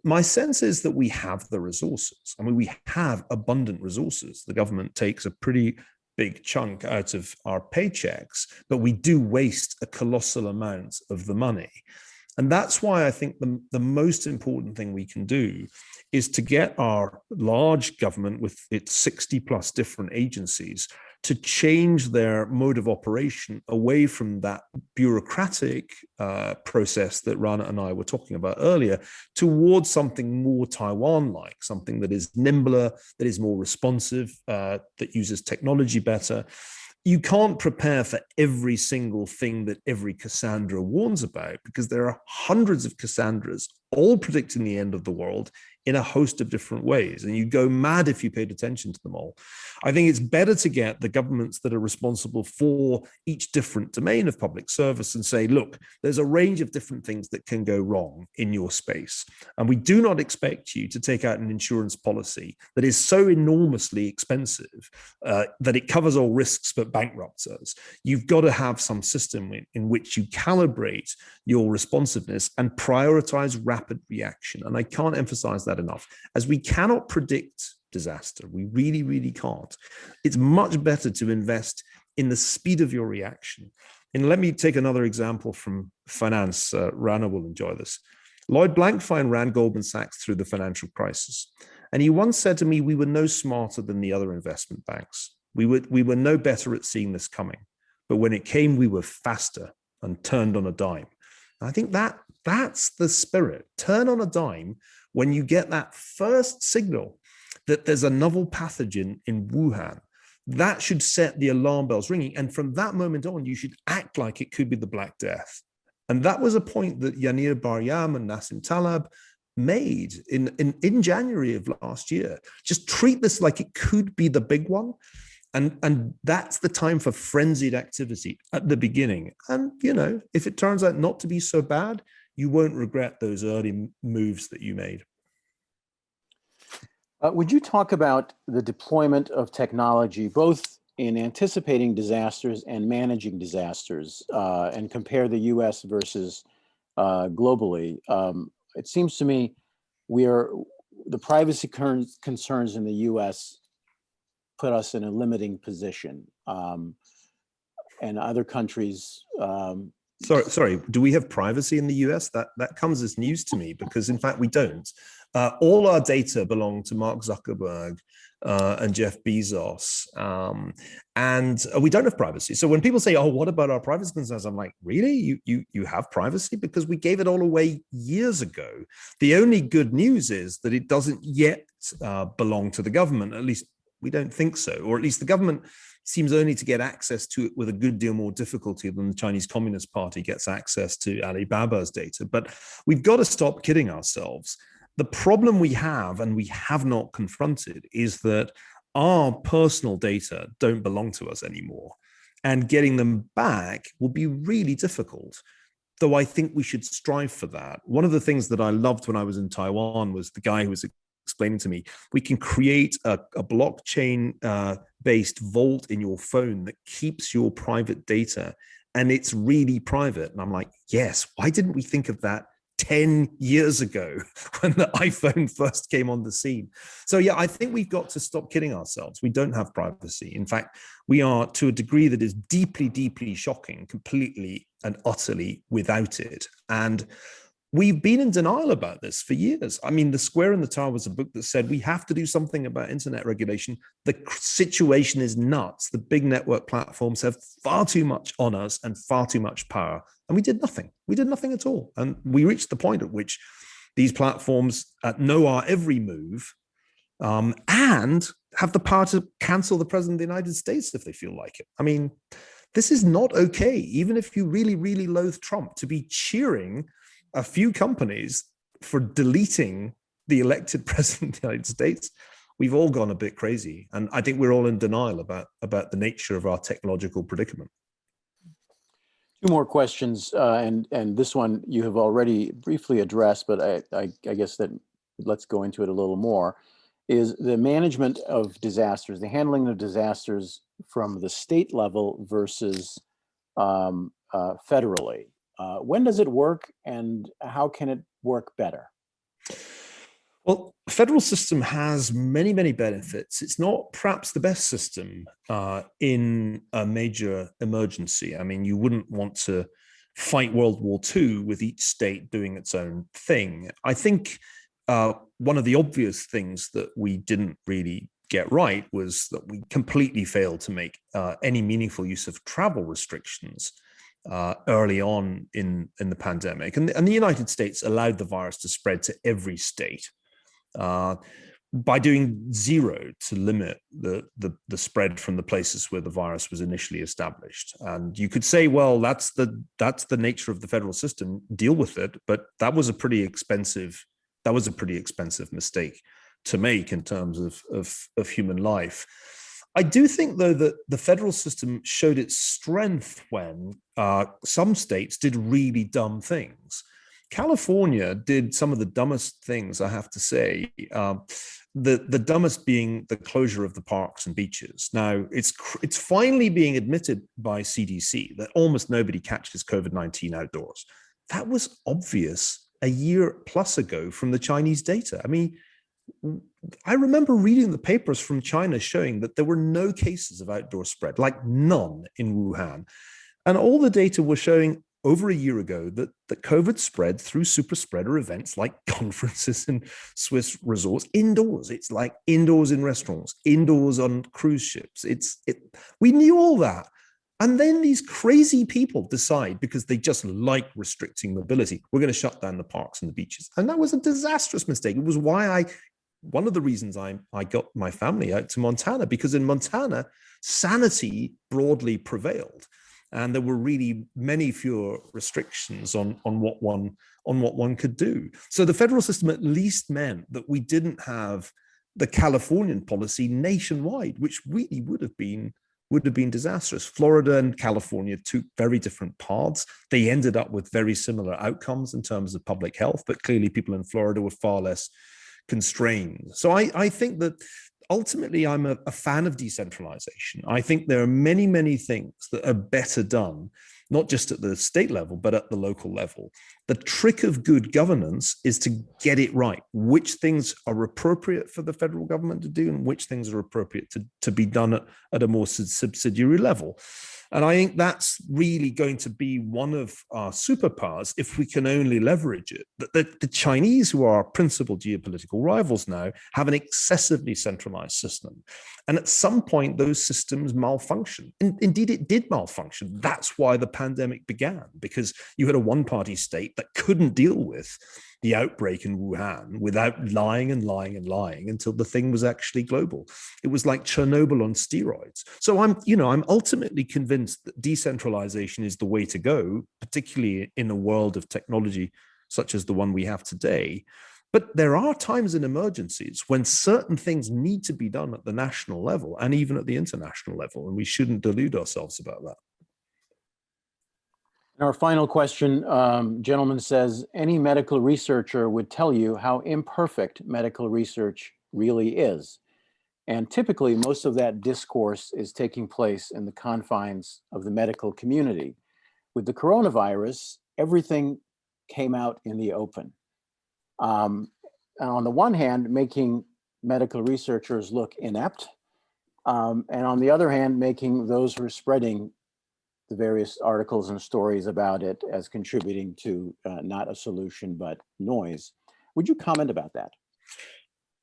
My sense is that we have the resources. I mean, we have abundant resources. The government takes a pretty big chunk out of our paychecks, but we do waste a colossal amount of the money. And that's why I think the most important thing we can do is to get our large government with its 60 plus different agencies to change their mode of operation away from that bureaucratic process that Rana and I were talking about earlier towards something more Taiwan-like, something that is nimbler, that is more responsive, that uses technology better. You can't prepare for every single thing that every Cassandra warns about because there are hundreds of Cassandras all predicting the end of the world in a host of different ways, and you'd go mad if you paid attention to them all. I think it's better to get the governments that are responsible for each different domain of public service and say, look, there's a range of different things that can go wrong in your space. And we do not expect you to take out an insurance policy that is so enormously expensive that it covers all risks but bankrupts us. You've got to have some system in which you calibrate your responsiveness and prioritize rapid reaction. And I can't emphasize that enough. As we cannot predict disaster, we really, really can't. It's much better to invest in the speed of your reaction. And let me take another example from finance. Rana will enjoy this. Lloyd Blankfein ran Goldman Sachs through the financial crisis. And he once said to me, we were no smarter than the other investment banks. We were no better at seeing this coming. But when it came, we were faster and turned on a dime. And I think that's the spirit. Turn on a dime when you get that first signal that there's a novel pathogen in Wuhan. That should set the alarm bells ringing. And from that moment on, you should act like it could be the Black Death. And that was a point that Yanir Baryam and Nassim Taleb made in January of last year. Just treat this like it could be the big one. And that's the time for frenzied activity at the beginning. And, if it turns out not to be so bad, you won't regret those early moves that you made. Would you talk about the deployment of technology, both in anticipating disasters and managing disasters, and compare the US versus globally? It seems to me the privacy concerns in the US put us in a limiting position, and other countries. Sorry, do we have privacy in the US? That comes as news to me, because in fact we don't. All our data belong to Mark Zuckerberg and Jeff Bezos, and we don't have privacy. So when people say, "Oh, what about our privacy concerns?" I'm like, "Really? You have privacy? Because we gave it all away years ago." The only good news is that it doesn't yet belong to the government. At least we don't think so, or at least the government seems only to get access to it with a good deal more difficulty than the Chinese Communist Party gets access to Alibaba's data. But we've got to stop kidding ourselves. The problem we have, and we have not confronted, is that our personal data don't belong to us anymore. And getting them back will be really difficult, though I think we should strive for that. One of the things that I loved when I was in Taiwan was the guy who was explaining to me, we can create a blockchain-based vault in your phone that keeps your private data, and it's really private. And I'm like, yes, why didn't we think of that 10 years ago when the iPhone first came on the scene? So yeah, I think we've got to stop kidding ourselves. We don't have privacy. In fact, we are, to a degree that is deeply, deeply shocking, completely and utterly without it. And we've been in denial about this for years. I mean, The Square in the Tower was a book that said we have to do something about internet regulation. The situation is nuts. The big network platforms have far too much on us and far too much power. And we did nothing. We did nothing at all. And we reached the point at which these platforms know our every move, and have the power to cancel the president of the United States if they feel like it. I mean, this is not okay. Even if you really, really loathe Trump, to be cheering a few companies for deleting the elected president of the United States, we've all gone a bit crazy. And I think we're all in denial about the nature of our technological predicament. Two more questions, and this one you have already briefly addressed, but I guess that let's go into it a little more, is the management of disasters, the handling of disasters from the state level versus federally. When does it work, and how can it work better? Well, the federal system has many, many benefits. It's not perhaps the best system in a major emergency. I mean, you wouldn't want to fight World War II with each state doing its own thing. I think one of the obvious things that we didn't really get right was that we completely failed to make any meaningful use of travel restrictions early on in the pandemic. And the United States allowed the virus to spread to every state by doing zero to limit the spread from the places where the virus was initially established. And you could say, well, that's the nature of the federal system, deal with it. But that was a pretty expensive That was a pretty expensive mistake to make in terms of human life. I do think, though, that the federal system showed its strength when some states did really dumb things. California did some of the dumbest things, I have to say. The dumbest being the closure of the parks and beaches. Now, it's finally being admitted by CDC that almost nobody catches COVID-19 outdoors. That was obvious a year plus ago from the Chinese data. I mean, I remember reading the papers from China showing that there were no cases of outdoor spread, like none in Wuhan. And all the data was showing over a year ago that COVID spread through super spreader events like conferences in Swiss resorts, indoors. It's like indoors in restaurants, indoors on cruise ships. We knew all that. And then these crazy people decide, because they just like restricting mobility, we're going to shut down the parks and the beaches. And that was a disastrous mistake. It was one of the reasons I got my family out to Montana, because in Montana, sanity broadly prevailed. And there were really many fewer restrictions on what one could do. So the federal system at least meant that we didn't have the Californian policy nationwide, which really would have been disastrous. Florida and California took very different paths. They ended up with very similar outcomes in terms of public health, but clearly people in Florida were far less constrained. So I think that ultimately I'm a fan of decentralization. I think there are many, many things that are better done, not just at the state level, but at the local level. The trick of good governance is to get it right. Which things are appropriate for the federal government to do and which things are appropriate to be done at a more subsidiary level. And I think that's really going to be one of our superpowers if we can only leverage it. The Chinese, who are our principal geopolitical rivals now, have an excessively centralized system. And at some point, those systems malfunction. Indeed, it did malfunction. That's why the pandemic began, because you had a one-party state that couldn't deal with the outbreak in Wuhan without lying and lying and lying until the thing was actually global. It was like Chernobyl on steroids. So I'm ultimately convinced that decentralization is the way to go, particularly in a world of technology such as the one we have today. But there are times in emergencies when certain things need to be done at the national level and even at the international level, and we shouldn't delude ourselves about that. Our final question, gentleman says, any medical researcher would tell you how imperfect medical research really is. And typically, most of that discourse is taking place in the confines of the medical community. With the coronavirus, everything came out in the open. On the one hand, making medical researchers look inept, and on the other hand, making those who are spreading the various articles and stories about it as contributing to not a solution, but noise. Would you comment about that?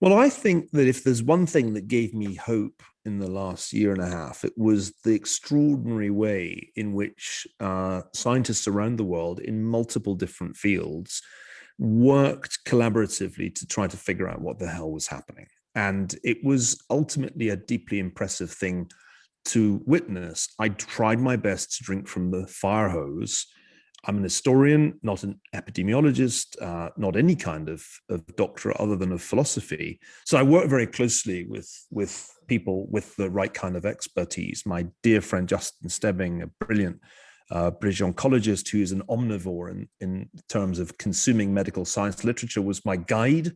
Well, I think that if there's one thing that gave me hope in the last year and a half, it was the extraordinary way in which scientists around the world in multiple different fields worked collaboratively to try to figure out what the hell was happening. And it was ultimately a deeply impressive thing to witness. I tried my best to drink from the fire hose. I'm an historian, not an epidemiologist, not any kind of doctorate other than of philosophy. So I work very closely with people with the right kind of expertise. My dear friend Justin Stebbing, a brilliant British oncologist who is an omnivore in terms of consuming medical science literature, was my guide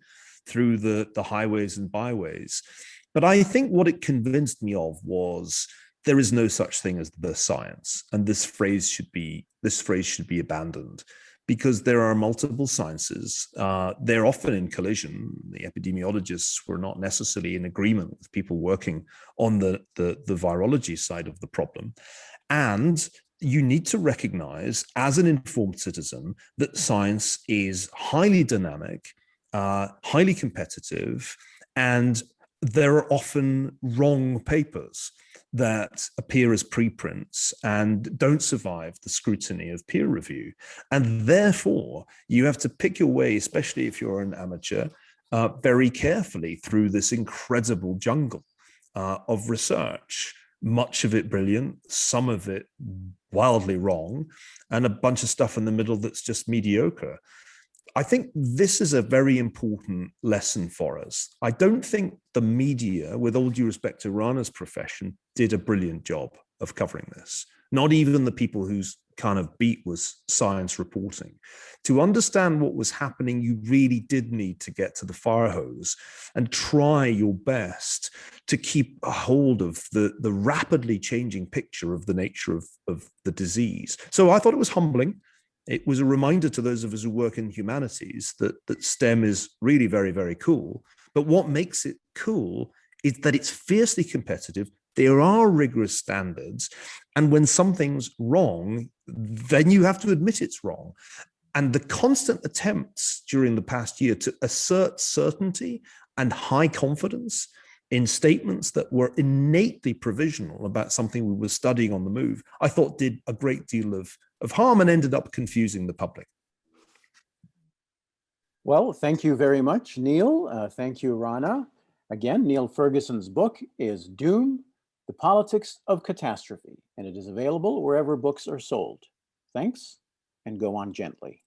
through the highways and byways. But I think what it convinced me of was there is no such thing as the science, and this phrase should be abandoned, because there are multiple sciences. They're often in collision. The epidemiologists were not necessarily in agreement with people working on the virology side of the problem, and you need to recognize as an informed citizen that science is highly dynamic, highly competitive, and there are often wrong papers that appear as preprints and don't survive the scrutiny of peer review. And therefore, you have to pick your way, especially if you're an amateur, very carefully through this incredible jungle of research, much of it brilliant, some of it wildly wrong, and a bunch of stuff in the middle that's just mediocre. I think this is a very important lesson for us. I don't think the media, with all due respect to Rana's profession, did a brilliant job of covering this. Not even the people whose kind of beat was science reporting. To understand what was happening, you really did need to get to the fire hose and try your best to keep a hold of the rapidly changing picture of the nature of the disease. So I thought it was humbling. It was a reminder to those of us who work in humanities that STEM is really very, very cool. But what makes it cool is that it's fiercely competitive. There are rigorous standards. And when something's wrong, then you have to admit it's wrong. And the constant attempts during the past year to assert certainty and high confidence in statements that were innately provisional about something we were studying on the move, I thought did a great deal of harm and ended up confusing the public. Well, thank you very much, Neil. Thank you, Rana. Again, Niall Ferguson's book is Doom, The Politics of Catastrophe, and it is available wherever books are sold. Thanks, and go on gently.